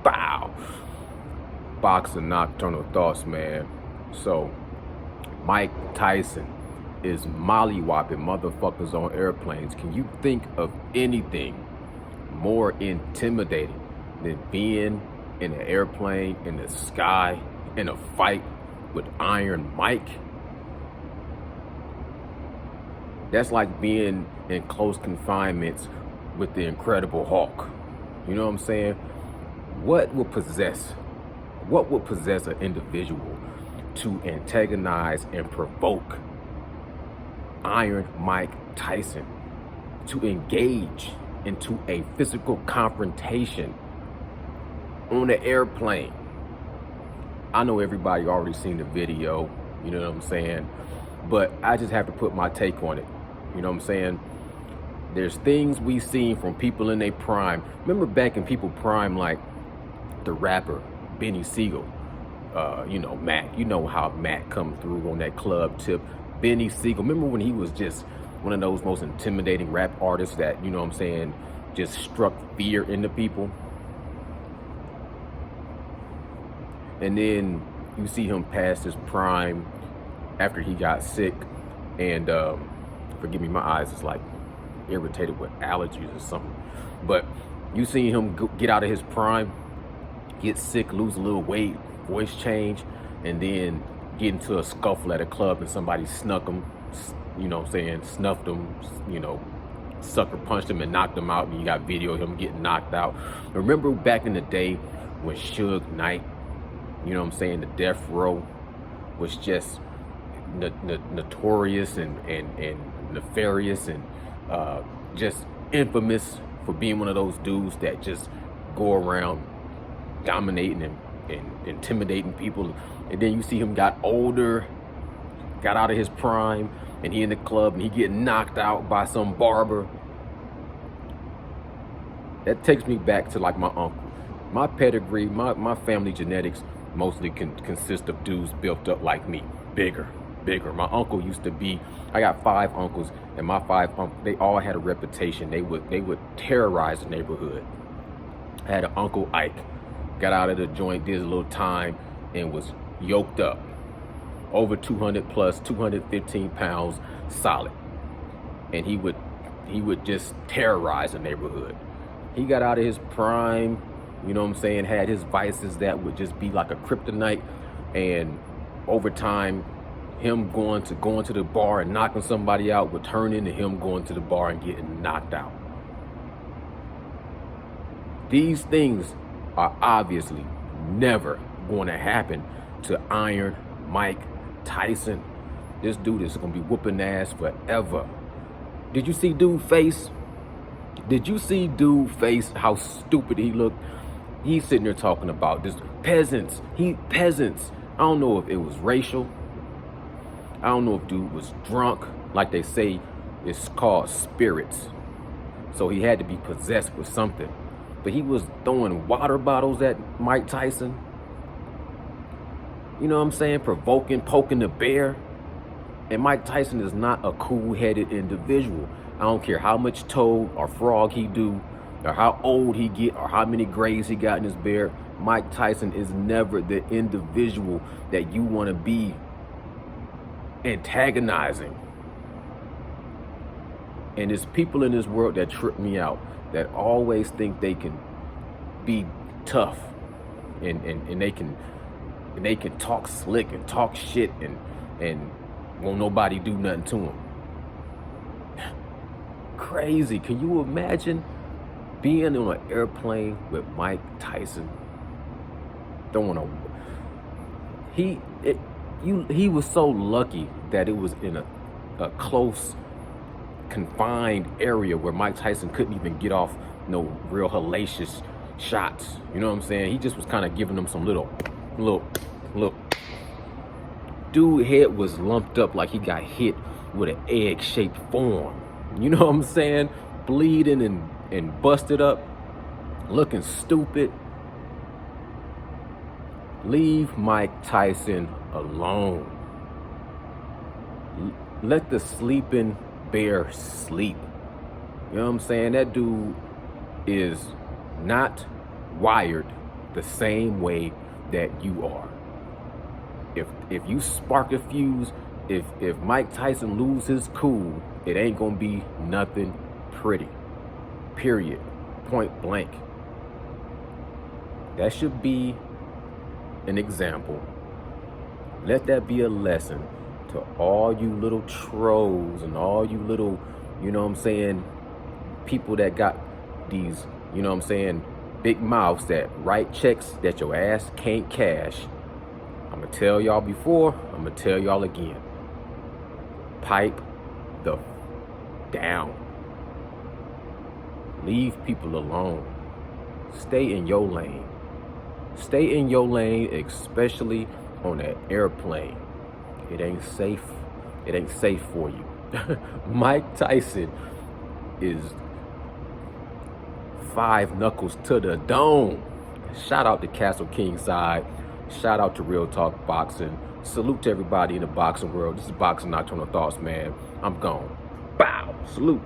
Bow. Boxing nocturnal thoughts, man. So, Mike Tyson is mollywopping motherfuckers on airplanes. Can you think of anything more intimidating than being in an airplane in the sky in a fight with Iron Mike? That's like being in close confinements with the Incredible Hulk. You know what I'm saying? What would possess an individual to antagonize and provoke Iron Mike Tyson to engage into a physical confrontation on an airplane? I know everybody already seen the video, you know what I'm saying? But I just have to put my take on it. You know what I'm saying? There's things we seen from people in their prime. Remember back in people prime, like the rapper Benny Siegel, Mac. You know how Mac come through on that club tip. Benny Siegel. Remember when he was just one of those most intimidating rap artists that, you know what I'm saying, just struck fear into people? And then you see him past his prime after he got sick, and forgive me, my eyes is like irritated with allergies or something. But you see him get out of his prime, get sick, lose a little weight, voice change, and then get into a scuffle at a club and somebody snuck him, you know what I'm saying, snuffed him, sucker punched him and knocked him out, and you got video of him getting knocked out. Remember back in the day when Suge Knight, you know what I'm saying, the death row was just notorious and nefarious and just infamous for being one of those dudes that just go around dominating and intimidating people. And then you see him got older, got out of his prime, and he in the club and he getting knocked out by some barber. That takes me back to like my uncle. My pedigree, my family genetics mostly consist of dudes built up like me, bigger. My uncle used to be, I got 5 uncles, and my 5 uncles, they all had a reputation. They would terrorize the neighborhood. I had an Uncle Ike, got out of the joint, did a little time, and was yoked up. Over 200 plus, 215 pounds solid. And he would just terrorize the neighborhood. He got out of his prime, you know what I'm saying, had his vices that would just be like a kryptonite, and over time, him going to the bar and knocking somebody out would turn into him going to the bar and getting knocked out. These things are obviously never going to happen to Iron Mike Tyson. This dude is going to be whooping ass forever. Did you see dude face? Did you see dude face how stupid he looked? He's sitting there talking about this peasants. Peasants. I don't know if it was racial. I don't know if dude was drunk, like they say it's called spirits. So he had to be possessed with something. But he was throwing water bottles at Mike Tyson. You know what I'm saying? Provoking, poking the bear. And Mike Tyson is not a cool-headed individual. I don't care how much toad or frog he do, or how old he get, or how many grays he got in his beard. Mike Tyson is never the individual that you want to be antagonizing. And there's people in this world that trip me out, that always think they can be tough and they can talk slick and talk shit and won't nobody do nothing to them. Crazy. Can you imagine being on an airplane with Mike Tyson? He was so lucky that it was in a close, confined area where Mike Tyson couldn't even get off no real hellacious shots. You know what I'm saying? He just was kind of giving them some little. Dude head was lumped up like he got hit with an egg-shaped form. You know what I'm saying? Bleeding and busted up, looking stupid. Leave Mike Tyson alone. Let the sleeping bear sleep. You know what I'm saying? That dude is not wired the same way that you are. If you spark a fuse, if Mike Tyson loses his cool, it ain't gonna be nothing pretty. Period. Point blank. That should be an example. Let that be a lesson to all you little trolls and all you little, you know what I'm saying, people that got these, you know what I'm saying, big mouths that write checks that your ass can't cash. I'm gonna tell y'all before, I'm gonna tell y'all again. Pipe the down. Leave people alone. Stay in your lane. Stay in your lane, especially on that airplane. It ain't safe. It ain't safe for you. Mike Tyson is 5 knuckles to the dome. Shout out to Castle Kingside. Shout out to Real Talk Boxing. Salute to everybody in the boxing world. This is Boxing Nocturnal Thoughts, man. I'm gone. Bow. Salute.